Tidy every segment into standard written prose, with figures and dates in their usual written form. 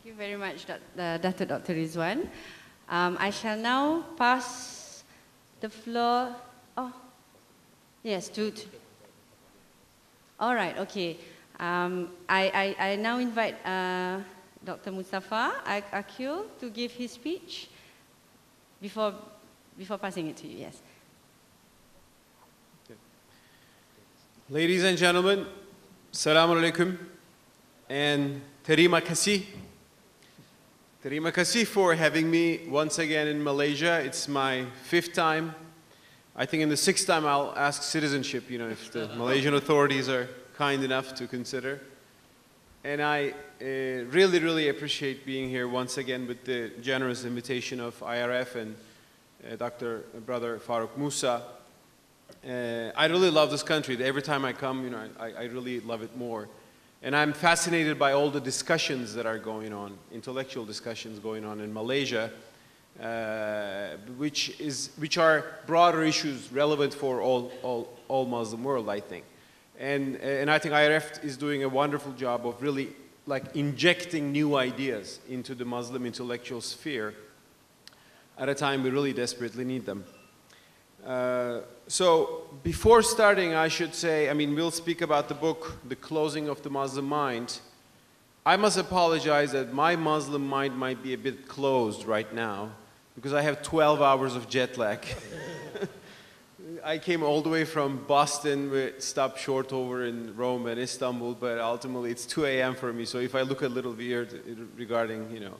Thank you very much, Dr. Rizwan. I shall now pass the floor. Oh, yes, all right, okay. I now invite Dr. Mustafa Akil to give his speech before passing it to you. Yes. Okay. Ladies and gentlemen, Assalamu alaikum and terima kasih. Terima kasih for having me once again in Malaysia. It's my 5th time. I think in the 6th time I'll ask citizenship, you know, if the Malaysian authorities are kind enough to consider. And I really, really appreciate being here once again with the generous invitation of IRF and Brother Farooq Musa. I really love this country. Every time I come, you know, I really love it more. And I'm fascinated by all the discussions that are going on, intellectual discussions going on in Malaysia, which are broader issues relevant for all Muslim world, I think. And I think IRF is doing a wonderful job of really like injecting new ideas into the Muslim intellectual sphere at a time we really desperately need them. So before starting, I should say, I mean, we'll speak about the book, The Closing of the Muslim Mind. I must apologize that my Muslim mind might be a bit closed right now because I have 12 hours of jet lag. I came all the way from Boston, we stopped short over in Rome and Istanbul, but ultimately it's 2 a.m. for me, so if I look a little weird regarding, you know,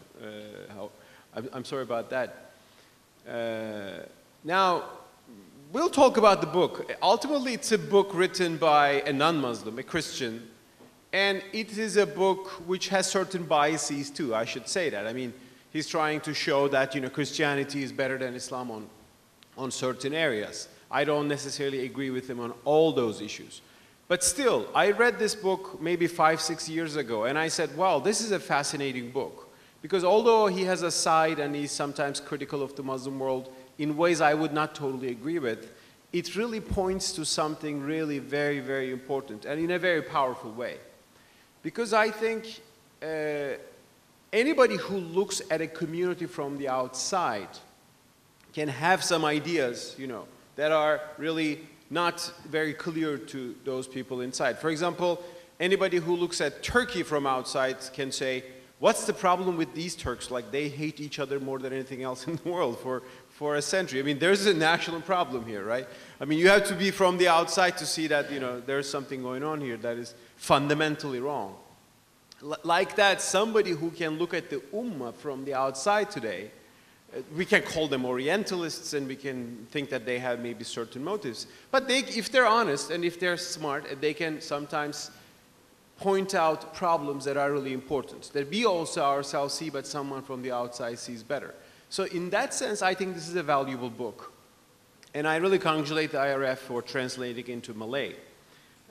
how, I'm sorry about that. Now, we'll talk about the book. Ultimately, it's a book written by a non-Muslim, a Christian, and it is a book which has certain biases too, I should say that. I mean, he's trying to show that, you know, Christianity is better than Islam on certain areas. I don't necessarily agree with him on all those issues. But still, I read this book maybe 5-6 years ago, and I said, wow, this is a fascinating book. Because although he has a side and he's sometimes critical of the Muslim world, in ways I would not totally agree with, it really points to something really very, very important and in a very powerful way. Because I think anybody who looks at a community from the outside can have some ideas, you know, that are really not very clear to those people inside. For example, anybody who looks at Turkey from outside can say, what's the problem with these Turks? Like, they hate each other more than anything else in the world for a century. I mean, there's a national problem here, right? I mean, you have to be from the outside to see that, you know, there's something going on here that is fundamentally wrong. Like that, somebody who can look at the Ummah from the outside today, we can call them Orientalists and we can think that they have maybe certain motives. But if they're honest and if they're smart, they can sometimes point out problems that are really important, that we also ourselves see, but someone from the outside sees better. So in that sense, I think this is a valuable book. And I really congratulate the IRF for translating into Malay,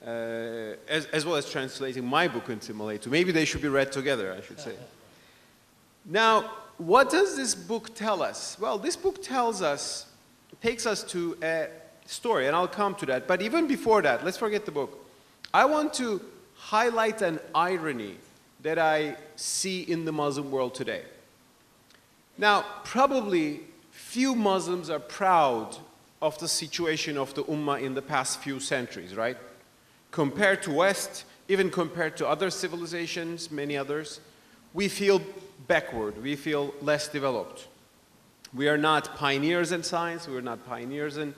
as well as translating my book into Malay too. Maybe they should be read together, I should say. Now, what does this book tell us? Well, this book tells us, takes us to a story, and I'll come to that. But even before that, let's forget the book. I want to highlight an irony that I see in the Muslim world today. Now, probably few Muslims are proud of the situation of the Ummah in the past few centuries, right? Compared to West, even compared to other civilizations, many others, we feel backward, we feel less developed. We are not pioneers in science, we are not pioneers in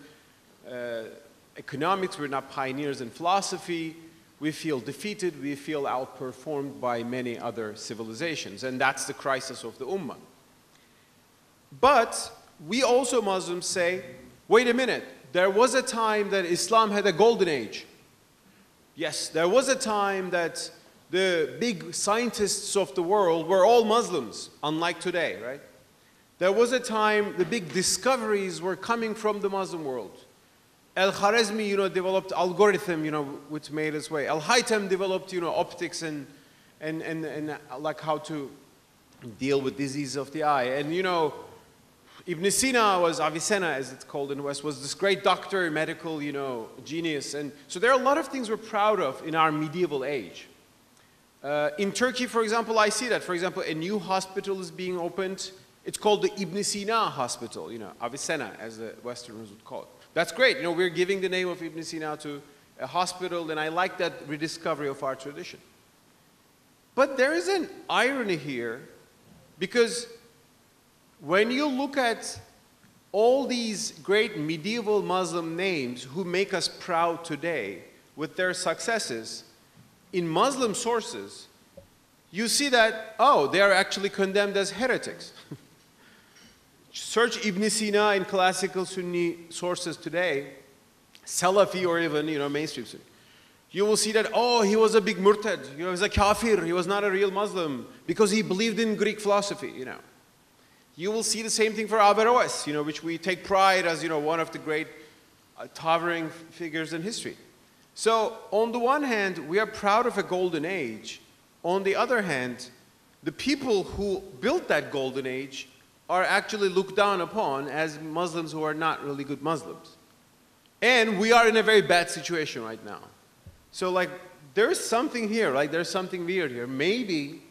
economics, we're not pioneers in philosophy. We feel defeated, we feel outperformed by many other civilizations, and that's the crisis of the Ummah. But we also Muslims say, wait a minute, there was a time that Islam had a golden age. Yes, there was a time that the big scientists of the world were all Muslims, unlike today, right? There was a time the big discoveries were coming from the Muslim world. Al-Khwarizmi, you know, developed algorithm, you know, which made its way. Al-Haytham developed, you know, optics and like how to deal with disease of the eye. And, you know, Ibn Sina was, Avicenna as it's called in the West, was this great doctor, medical, you know, genius. And so there are a lot of things we're proud of in our medieval age. In Turkey, for example, I see that. For example, a new hospital is being opened. It's called the Ibn Sina Hospital, Avicenna, as the Westerners would call it. That's great. We're giving the name of Ibn Sina to a hospital, and I like that rediscovery of our tradition. But there is an irony here, because when you look at all these great medieval Muslim names who make us proud today with their successes, in Muslim sources, you see that, oh, they are actually condemned as heretics. Search Ibn Sina in classical Sunni sources today, Salafi or even, mainstream Sunni. You will see that, oh, he was a big murtad, he was a kafir, he was not a real Muslim because he believed in Greek philosophy, You will see the same thing for Averroes, which we take pride as, one of the great towering figures in history. So, on the one hand, we are proud of a golden age. On the other hand, the people who built that golden age are actually looked down upon as Muslims who are not really good Muslims. And we are in a very bad situation right now. So, there's something here, there's something weird here. Maybe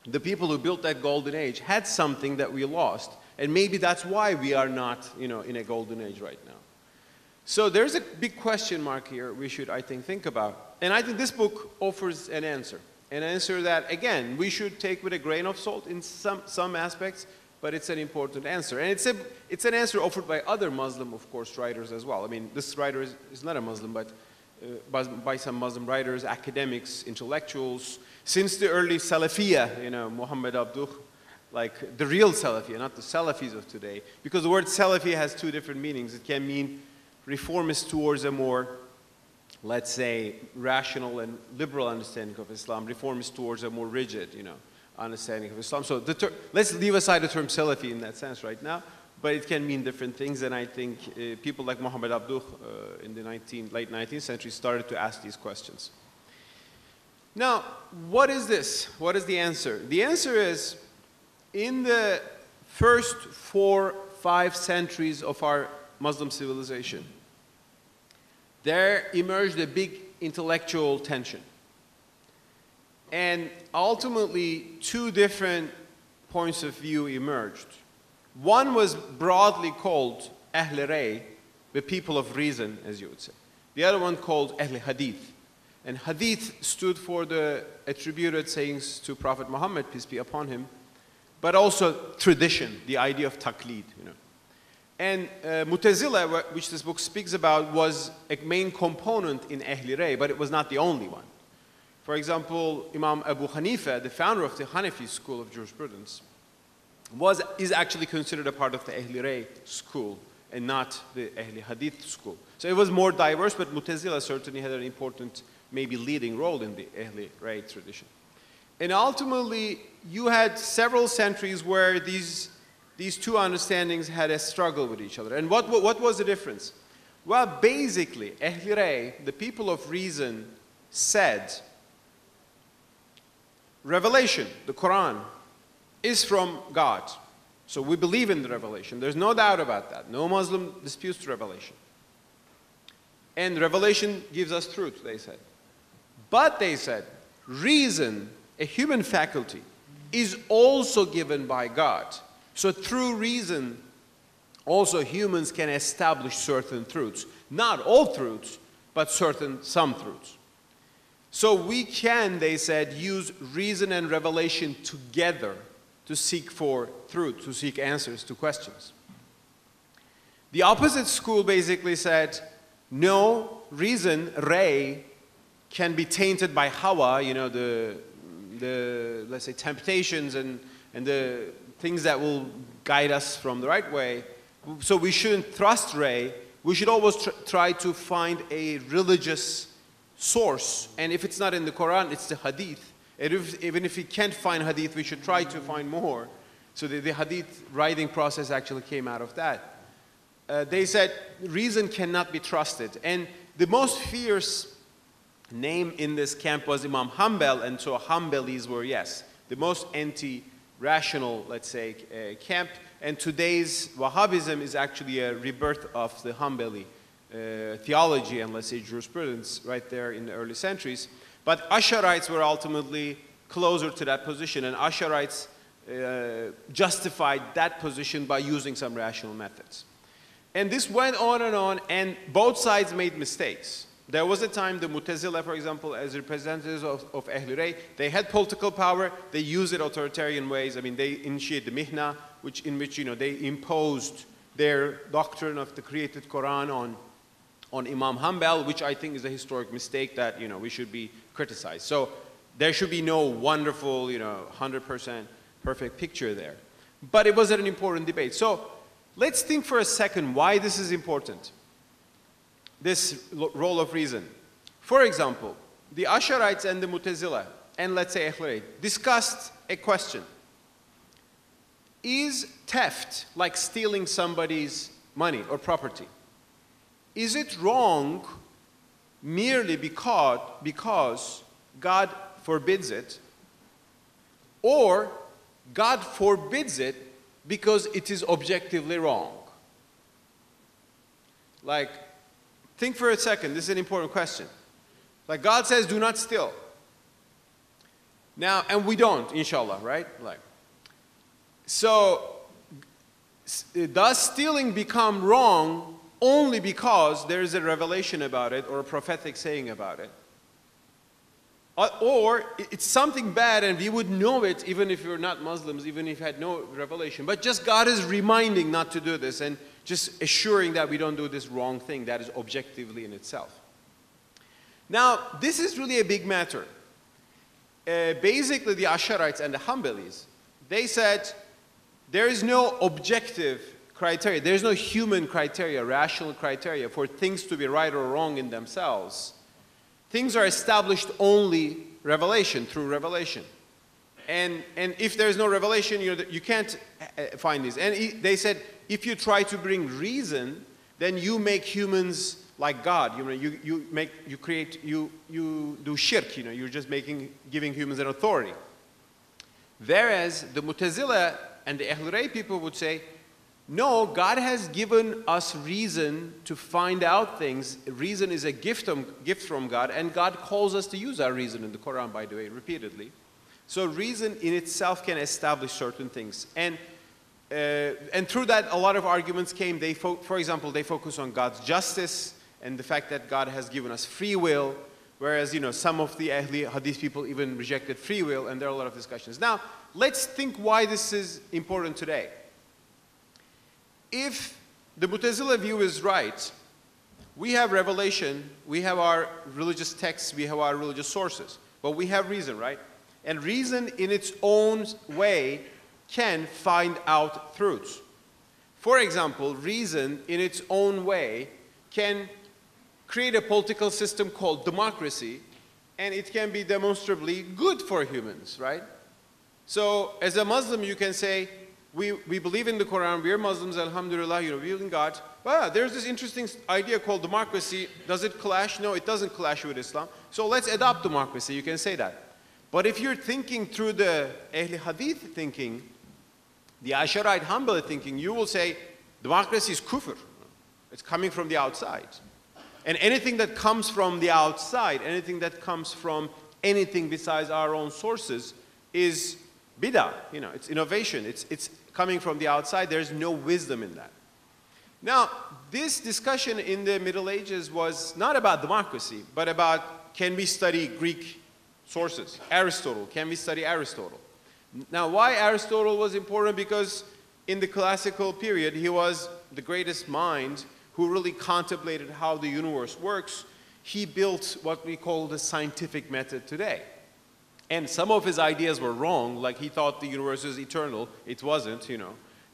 the people who built that golden age had something that we lost, and maybe that's why we are not, in a golden age right now. So there's a big question mark here we should, I think about. And I think this book offers an answer that, again, we should take with a grain of salt in some aspects, but it's an important answer. And it's an answer offered by other Muslim, of course, writers as well. I mean, this writer is not a Muslim, but by some Muslim writers, academics, intellectuals. Since the early Salafiyah, Muhammad Abduh, the real Salafiyah, not the Salafis of today. Because the word Salafi has two different meanings. It can mean reformist towards a more, let's say, rational and liberal understanding of Islam. Reformist towards a more rigid, understanding of Islam. So let's leave aside the term Salafi in that sense right now. But it can mean different things, and I think people like Muhammad Abduh in the late 19th century started to ask these questions. Now, what is this? What is the answer? The answer is, in the first 4-5 centuries of our Muslim civilization, there emerged a big intellectual tension. And ultimately, two different points of view emerged. One was broadly called Ahl Ray, the people of reason, as you would say. The other one called Ahl Hadith. And Hadith stood for the attributed sayings to Prophet Muhammad, peace be upon him, but also tradition, the idea of taqlid, And Mutazila, which this book speaks about, was a main component in Ahl Ray, but it was not the only one. For example, Imam Abu Hanifa, the founder of the Hanafi school of jurisprudence, is actually considered a part of the Ahl Ray school and not the Ahl Hadith school. So it was more diverse, but Mutazila certainly had an important, maybe leading role in the Ahl Ray tradition. And ultimately, you had several centuries where these two understandings had a struggle with each other. And what was the difference? Well, basically, Ahl Ray, the people of reason, said, revelation, the Quran, is from God. So we believe in the revelation. There's no doubt about that. No Muslim disputes the revelation. And revelation gives us truth, they said. But they said, reason, a human faculty, is also given by God. So through reason, also humans can establish certain truths. Not all truths, but some truths. So we can, they said, use reason and revelation together to seek for truth, to seek answers to questions. The opposite school basically said, no, reason, Ray, can be tainted by hawa, the let's say, temptations and the things that will guide us from the right way. So we shouldn't trust Ray. We should always try to find a religious source. And if it's not in the Quran, it's the Hadith. And even if we can't find Hadith, we should try to find more. So the Hadith writing process actually came out of that. They said reason cannot be trusted. And the most fierce name in this camp was Imam Hanbal, and so Hanbalis were, yes, the most anti-rational, let's say, camp. And today's Wahhabism is actually a rebirth of the Hanbali theology and, let's say, jurisprudence right there in the early centuries. But Ash'arites were ultimately closer to that position, and Ash'arites justified that position by using some rational methods. And this went on, and both sides made mistakes. There was a time the Mu'tazila, for example, as representatives of Ahlul Ra'y, they had political power, they used it authoritarian ways. I mean, they initiated the Mihna, in which they imposed their doctrine of the created Quran on Imam Hanbal, which I think is a historic mistake that we should be criticized. So there should be no wonderful 100% perfect picture there. But it was an important debate. So let's think for a second why this is important, this role of reason. For example, the Ash'arites and the Mu'tazila, and let's say Ahlul Ra'y, discussed a question. Is theft, like stealing somebody's money or property, is it wrong merely because God forbids it, or God forbids it because it is objectively wrong? Like, think for a second, this is an important question. Like, God says, do not steal. Now, and we don't, inshallah, right? So, does stealing become wrong only because there is a revelation about it or a prophetic saying about it? Or it's something bad and we would know it even if we're not Muslims, even if we had no revelation. But just God is reminding not to do this and just assuring that we don't do this wrong thing that is objectively in itself. Now, this is really a big matter. Basically, the Ash'arites and the Hanbalis, they said there is no objective criteria, there is no human criteria, rational criteria for things to be right or wrong in themselves. Things are established only through revelation. And if there is no revelation, you can't find these. And they said, if you try to bring reason, then you make humans like God. You do shirk. You're just giving humans an authority. Whereas the Mu'tazila and the Ahlul Ra'y people would say, no, God has given us reason to find out things. Reason is a gift from God, and God calls us to use our reason in the Quran, by the way, repeatedly. So reason in itself can establish certain things. And through that, a lot of arguments came. For example, they focus on God's justice and the fact that God has given us free will, whereas some of the Ahl Hadith people even rejected free will, and there are a lot of discussions. Now, let's think why this is important today. If the Mu'tazila view is right, we have revelation, we have our religious texts, we have our religious sources, but we have reason, right? And reason in its own way can find out truths. For example, reason in its own way can create a political system called democracy, and it can be demonstrably good for humans, right? So as a Muslim, you can say, we believe in the Quran, we are Muslims, alhamdulillah, we believe in God. But there's this interesting idea called democracy. Does it clash? No, it doesn't clash with Islam. So let's adopt democracy, you can say that. But if you're thinking through the Ahl Hadith thinking, the Ash'arite Hanbali thinking, you will say democracy is kufr. It's coming from the outside. And anything that comes from the outside, anything that comes from anything besides our own sources is bid'ah. It's innovation. It's coming from the outside. There's no wisdom in that. Now, this discussion in the Middle Ages was not about democracy, but about, can we study Greek sources? Aristotle. Can we study Aristotle? Now, why Aristotle was important? Because in the classical period, he was the greatest mind who really contemplated how the universe works. He built what we call the scientific method today. And some of his ideas were wrong, like he thought the universe is eternal. It wasn't,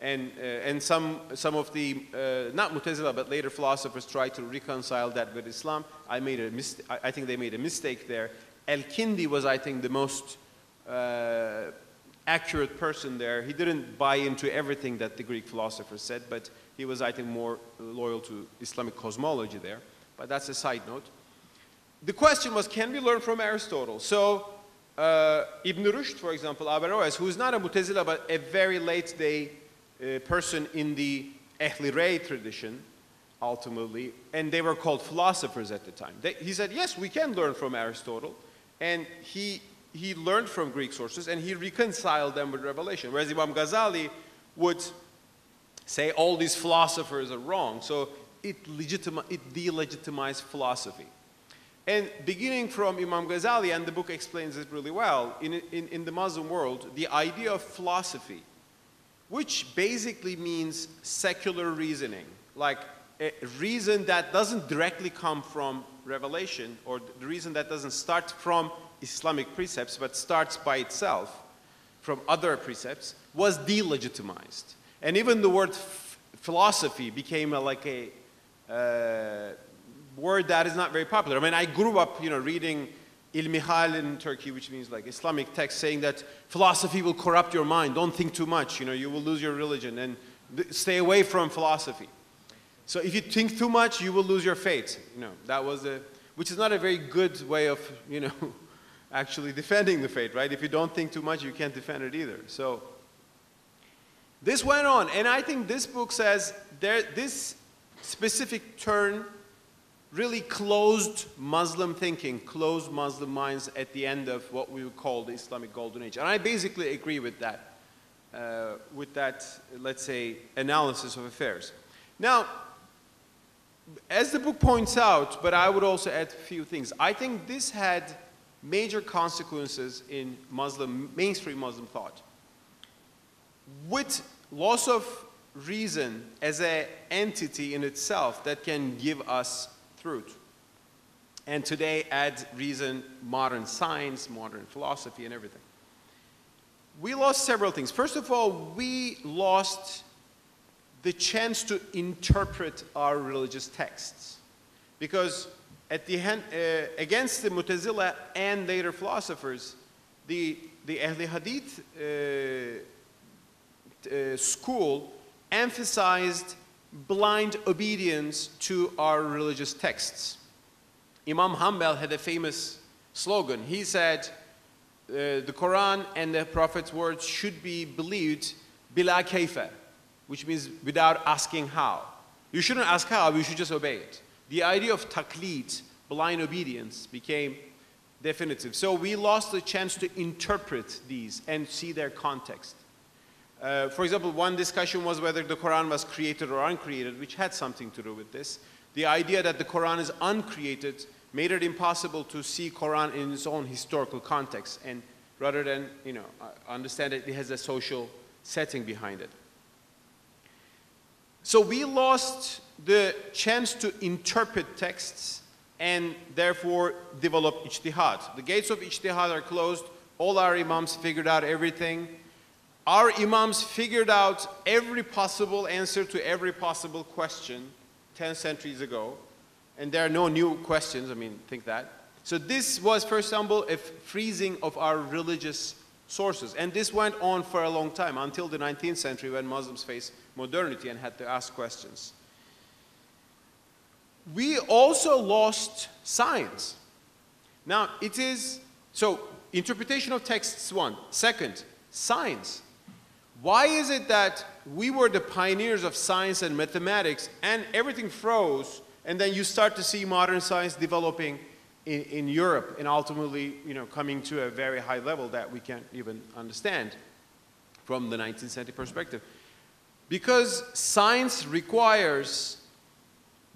And some of the, not Mu'tazila, but later philosophers tried to reconcile that with Islam. I think they made a mistake there. Al-Kindi was, I think, the most accurate person there. He didn't buy into everything that the Greek philosophers said, but he was, I think, more loyal to Islamic cosmology there. But that's a side note. The question was, can we learn from Aristotle? So, Ibn Rushd, for example, Averroes, who is not a Mu'tazila, but a very late day person in the Ahlul Ra'y tradition, ultimately, and they were called philosophers at the time. He said, yes, we can learn from Aristotle. and he learned from Greek sources, and he reconciled them with revelation. Whereas Imam Ghazali would say all these philosophers are wrong, so it delegitimized philosophy. And beginning from Imam Ghazali, and the book explains it really well, in the Muslim world, the idea of philosophy, which basically means secular reasoning, like a reason that doesn't directly come from revelation, or the reason that doesn't start from Islamic precepts, but starts by itself from other precepts, was delegitimized. And even the word philosophy became like a word that is not very popular. I mean, I grew up, reading ilmihal in Turkey, which means like Islamic text, saying that philosophy will corrupt your mind. Don't think too much. You will lose your religion, and stay away from philosophy. So if you think too much, you will lose your faith. That was which is not a very good way of, actually defending the faith, right? If you don't think too much, you can't defend it either. So this went on, and I think this book says this specific turn really closed Muslim thinking, closed Muslim minds at the end of what we would call the Islamic Golden Age. And I basically agree with that, let's say, analysis of affairs. Now, as the book points out, but I would also add a few things, I think this had major consequences in mainstream Muslim thought. With loss of reason as an entity in itself that can give us truth. And today add reason, modern science, modern philosophy, and everything. We lost several things. First of all, we lost the chance to interpret our religious texts. Because at the end, against the Mu'tazila and later philosophers, the Ahl Hadith school emphasized blind obedience to our religious texts. Imam Hanbal had a famous slogan. He said, the Quran and the Prophet's words should be believed bila kayfa, which means without asking how. You shouldn't ask how, you should just obey it. The idea of taqlid, blind obedience, became definitive. So we lost the chance to interpret these and see their context. For example, one discussion was whether the Quran was created or uncreated, which had something to do with this. The idea that the Quran is uncreated made it impossible to see Quran in its own historical context, and rather than understand it, it has a social setting behind it. So we lost the chance to interpret texts and therefore develop ijtihad. The gates of ijtihad are closed. All our imams figured out everything. Our imams figured out every possible answer to every possible question 10 centuries ago. And there are no new questions, think that. So this was, for example, a freezing of our religious sources. And this went on for a long time, until the 19th century, when Muslims faced modernity and had to ask questions. We also lost science. Now, so interpretation of texts, one. Second, science. Why is it that we were the pioneers of science and mathematics, and everything froze, and then you start to see modern science developing in Europe, and ultimately, coming to a very high level that we can't even understand from the 19th century perspective? Because science requires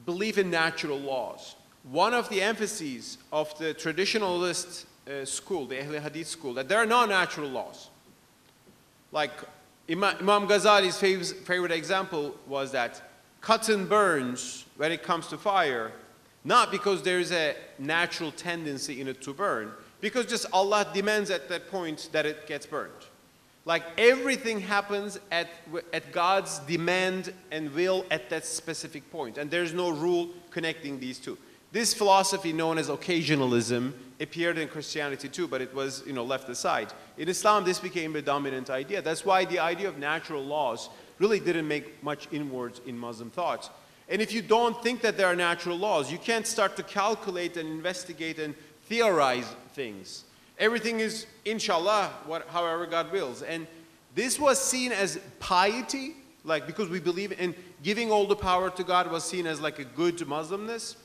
belief in natural laws. One of the emphases of the traditionalist school, the Ahl Hadith school, that there are no natural laws. Like Imam Ghazali's favorite example was that cotton burns when it comes to fire, not because there is a natural tendency in it to burn, because just Allah demands at that point that it gets burned. Like everything happens at God's demand and will at that specific point, and there's no rule connecting these two. This philosophy, known as occasionalism, appeared in Christianity too, but it was left aside. In Islam, this became a dominant idea. That's why the idea of natural laws really didn't make much inroads in Muslim thought. And if you don't think that there are natural laws, you can't start to calculate and investigate and theorize things. Everything is, inshallah, however God wills. And this was seen as piety, because we believe in giving all the power to God was seen as like a good Muslimness.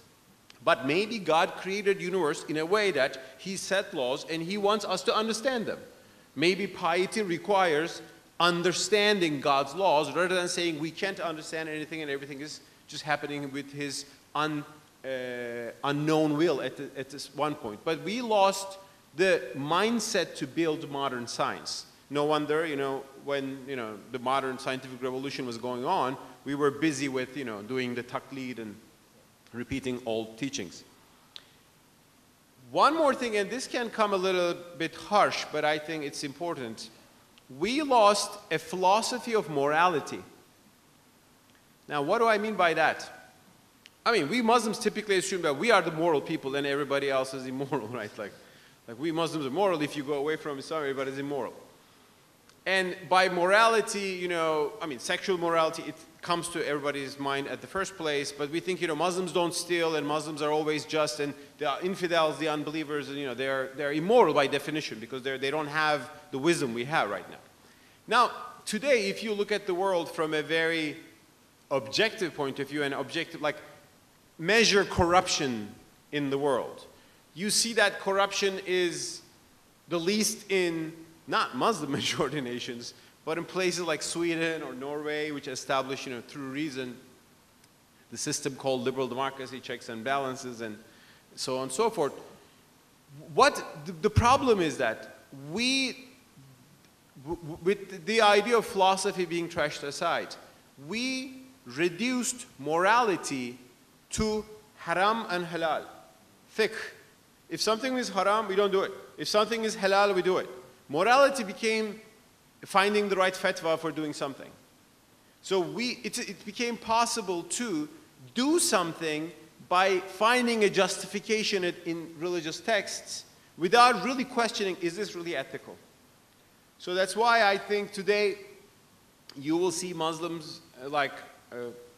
But maybe God created the universe in a way that he set laws and he wants us to understand them. Maybe piety requires understanding God's laws rather than saying we can't understand anything and everything is just happening with his unknown will at this one point. But we lost the mindset to build modern science. No wonder, when, the modern scientific revolution was going on, we were busy with, doing the taqlid and repeating old teachings. One more thing, and this can come a little bit harsh, but I think it's important. We lost a philosophy of morality. Now, what do I mean by that? I mean, we Muslims typically assume that we are the moral people and everybody else is immoral, right? Like we Muslims are moral. If you go away from Islam, everybody's immoral. And by morality, sexual morality, it comes to everybody's mind at the first place. But we think, Muslims don't steal and Muslims are always just, and the infidels, the unbelievers, and they're immoral by definition because they don't have the wisdom we have right now. Now, today, if you look at the world from a very objective point of view and objective, like measure corruption in the world, you see that corruption is the least in not Muslim majority nations, but in places like Sweden or Norway, which establish, through reason, the system called liberal democracy, checks and balances, and so on and so forth. The problem is that with the idea of philosophy being trashed aside, we reduced morality to haram and halal, fiqh. If something is haram, we don't do it. If something is halal, we do it. Morality became finding the right fatwa for doing something. So it became possible to do something by finding a justification in religious texts without really questioning, is this really ethical? So that's why I think today you will see Muslims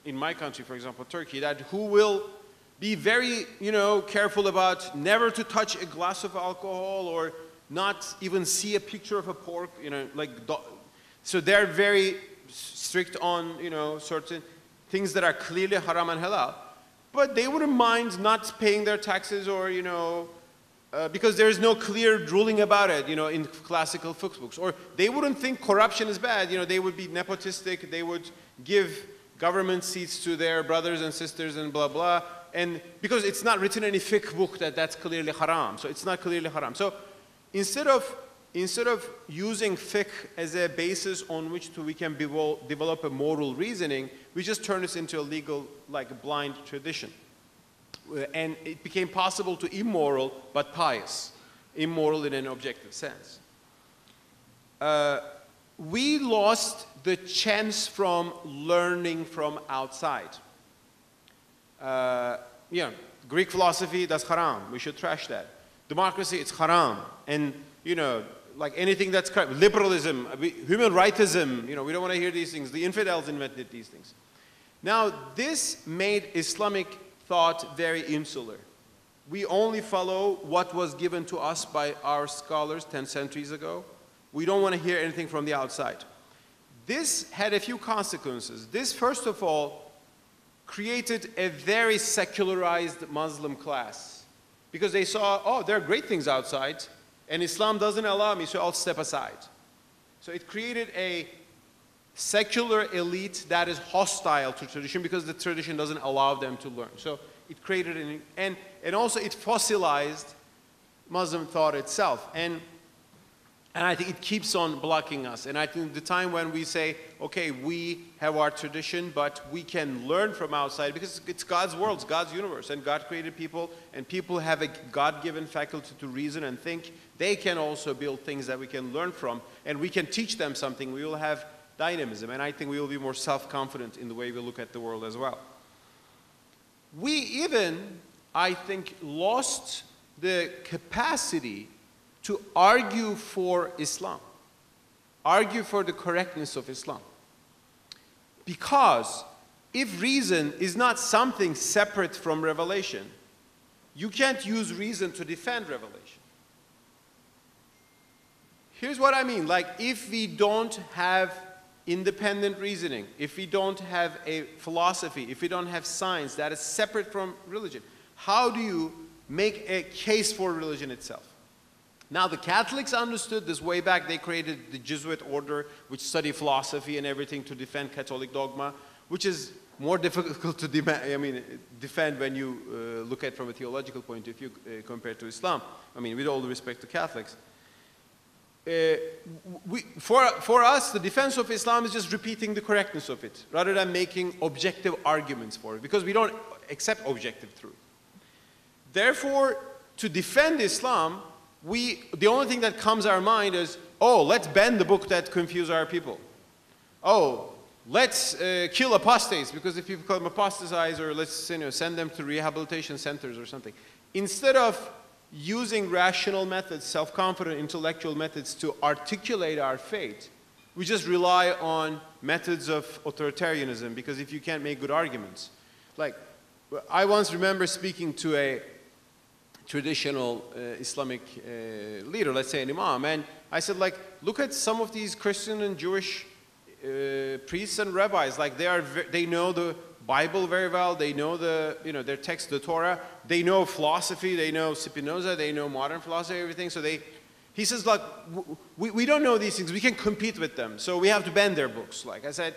in my country, for example, Turkey, who will be very, careful about never to touch a glass of alcohol or not even see a picture of a pork, so they're very strict on, certain things that are clearly haram and halal. But they wouldn't mind not paying their taxes or, because there is no clear ruling about it, in classical fiqh books. Or they wouldn't think corruption is bad, they would be nepotistic, they would give government seats to their brothers and sisters and blah, blah. And because it's not written in any fiqh book that's clearly haram, so it's not clearly haram. So instead of using fiqh as a basis on which we can develop a moral reasoning, we just turn this into a legal, blind tradition. And it became possible to immoral but pious, immoral in an objective sense. We lost the chance from learning from outside. Greek philosophy, that's haram. We should trash that. Democracy, it's haram. And, anything that's correct. Liberalism, human rightism, we don't want to hear these things. The infidels invented these things. Now, this made Islamic thought very insular. We only follow what was given to us by our scholars 10 centuries ago. We don't want to hear anything from the outside. This had a few consequences. This, first of all, created a very secularized Muslim class because they saw, there are great things outside and Islam doesn't allow me, so I'll step aside. So it created a secular elite that is hostile to tradition because the tradition doesn't allow them to learn. So it created and also it fossilized Muslim thought itself. And I think it keeps on blocking us. And I think the time when we say, okay, we have our tradition, but we can learn from outside because it's God's world, it's God's universe, and God created people, and people have a God-given faculty to reason and think. They can also build things that we can learn from, and we can teach them something. We will have dynamism, and I think we will be more self-confident in the way we look at the world as well. We even, I think, lost the capacity to argue for Islam, argue for the correctness of Islam. Because if reason is not something separate from revelation, you can't use reason to defend revelation. Here's what I mean, if we don't have independent reasoning, if we don't have a philosophy, if we don't have science that is separate from religion, How do you make a case for religion itself? Now, the Catholics understood this way back. They created the Jesuit order, which study philosophy and everything to defend Catholic dogma, which is more difficult to defend when you look at it from a theological point of view compared to Islam. I mean, with all the respect to Catholics. For us, the defense of Islam is just repeating the correctness of it, rather than making objective arguments for it, because we don't accept objective truth. Therefore, to defend Islam, the only thing that comes to our mind is, oh, let's ban the book that confuse our people. Oh, let's kill apostates, because if people become apostatize, or let's send them to rehabilitation centers or something. Instead of using rational methods, self-confident intellectual methods to articulate our faith, we just rely on methods of authoritarianism, because if you can't make good arguments. Like, I once remember speaking to a traditional Islamic leader, let's say an imam, and I said, like, look at some of these Christian and Jewish priests and rabbis. Like, they know the Bible very well, they know their text, the Torah, they know philosophy, they know Spinoza, they know modern philosophy, everything. So he says, like, we don't know these things, we can compete with them, so we have to ban their books. Like I said,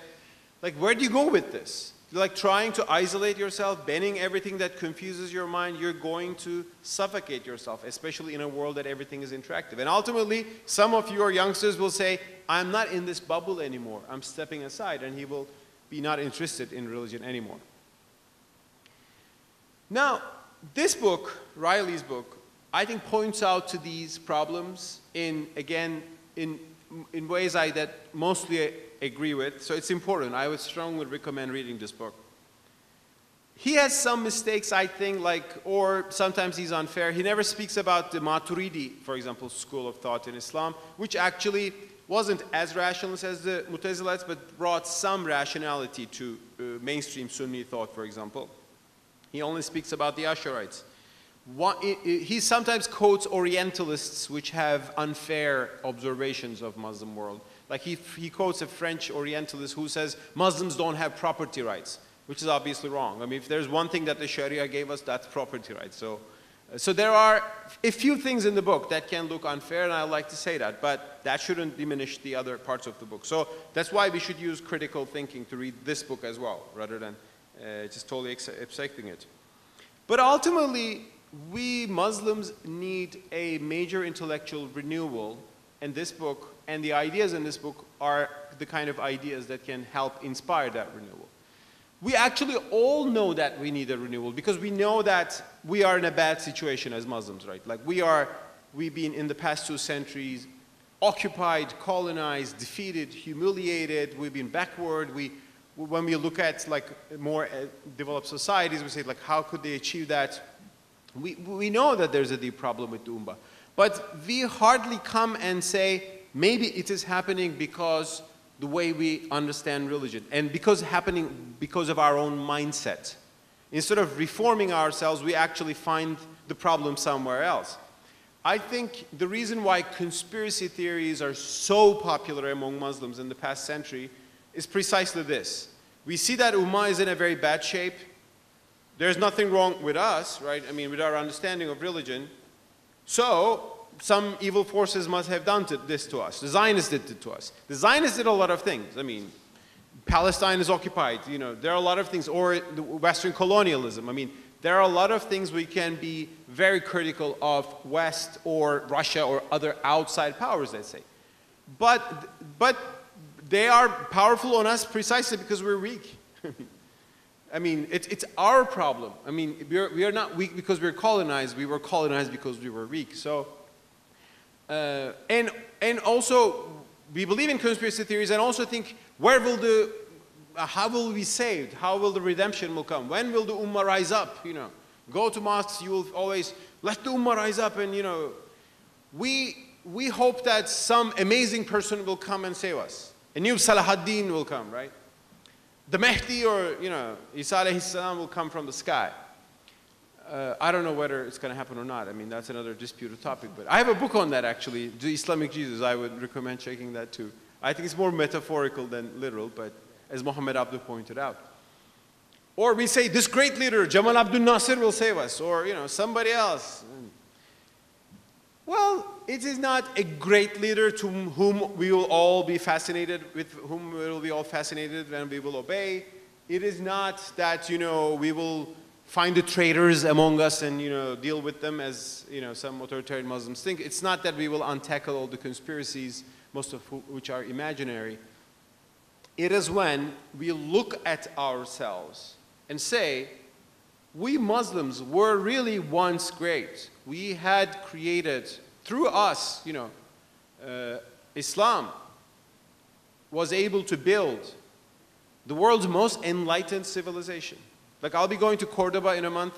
like, where do you go with this? You're like trying to isolate yourself, banning everything that confuses your mind. You're going to suffocate yourself, especially in a world that everything is interactive. And ultimately, some of your youngsters will say, I'm not in this bubble anymore, I'm stepping aside, and he will be not interested in religion anymore. Now, this book, Riley's book, I think points out to these problems in ways that mostly agree with, so it's important. I would strongly recommend reading this book. He has some mistakes, I think, or sometimes he's unfair. He never speaks about the Maturidi, for example, school of thought in Islam, which actually wasn't as rationalist as the Mu'tazilites, but brought some rationality to mainstream Sunni thought, for example. He only speaks about the Ash'arites. He sometimes quotes Orientalists, which have unfair observations of Muslim world. Like he quotes a French Orientalist who says Muslims don't have property rights, which is obviously wrong. I mean, if there's one thing that the Sharia gave us, that's property rights. So there are a few things in the book that can look unfair, and I like to say that, but that shouldn't diminish the other parts of the book. So that's why we should use critical thinking to read this book as well, rather than just totally accepting it. But ultimately, we Muslims need a major intellectual renewal, and this book and the ideas in this book are the kind of ideas that can help inspire that renewal. We actually all know that we need a renewal, because we know that we are in a bad situation as Muslims, right? Like we've been in the past 2 centuries occupied, colonized, defeated, humiliated. We've been backward. When we look at like more developed societies, we say, like, how could they achieve that? We know that there's a deep problem with the Ummah, but we hardly come and say, maybe it is happening because the way we understand religion, and because of our own mindset. Instead of reforming ourselves, we actually find the problem somewhere else. I think the reason why conspiracy theories are so popular among Muslims in the past century is precisely this. We see that Ummah is in a very bad shape. There's nothing wrong with us, right? I mean, with our understanding of religion. So some evil forces must have done this to us. The Zionists did it to us. The Zionists did a lot of things. I mean, Palestine is occupied. You know, there are a lot of things. Or the Western colonialism. I mean, there are a lot of things we can be very critical of West or Russia or other outside powers, let's say. But they are powerful on us precisely because we're weak. I mean, it's our problem. I mean, we are not weak because we're colonized. We were colonized because we were weak. So, and also, we believe in conspiracy theories, and also think, how will we be saved? How will the redemption will come? When will the Ummah rise up? You know, go to mosques, you will always, let the Ummah rise up, and you know, we hope that some amazing person will come and save us. A new Salahuddin will come, right? The Mahdi, or, you know, Isa alayhi salam will come from the sky. I don't know whether it's going to happen or not. I mean, that's another disputed topic. But I have a book on that, actually, The Islamic Jesus. I would recommend checking that too. I think it's more metaphorical than literal, but as Muhammad Abduh pointed out. Or we say, this great leader, Jamal Abdul Nasser, will save us, or somebody else. Well, it is not a great leader to whom we will all be fascinated, with whom we will be all fascinated and we will obey. It is not that, we will find the traitors among us and, deal with them as, some authoritarian Muslims think. It's not that we will untackle all the conspiracies, most of which are imaginary. It is when we look at ourselves and say, we Muslims were really once great. We had created, through us, Islam was able to build the world's most enlightened civilization. Like, I'll be going to Cordoba in a month.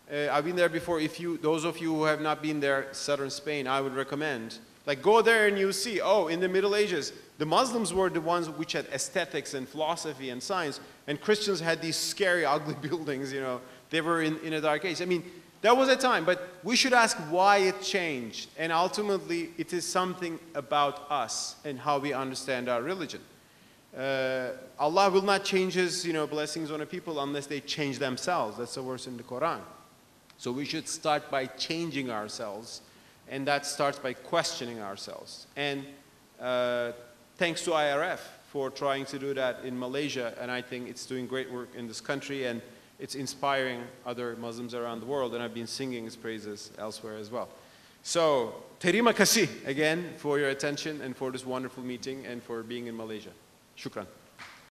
I've been there before. Those of you who have not been there, southern Spain, I would recommend. Like, go there and you see, oh, in the Middle Ages, the Muslims were the ones which had aesthetics and philosophy and science, and Christians had these scary, ugly buildings, They were in a dark age. I mean, that was a time, but we should ask why it changed. And ultimately, it is something about us and how we understand our religion. Allah will not change His, blessings on a people unless they change themselves. That's a verse in the Quran. So we should start by changing ourselves, and that starts by questioning ourselves. And thanks to IRF for trying to do that in Malaysia, and I think it's doing great work in this country, and it's inspiring other Muslims around the world, and I've been singing His praises elsewhere as well. So, terima kasih again for your attention and for this wonderful meeting and for being in Malaysia. Shukran.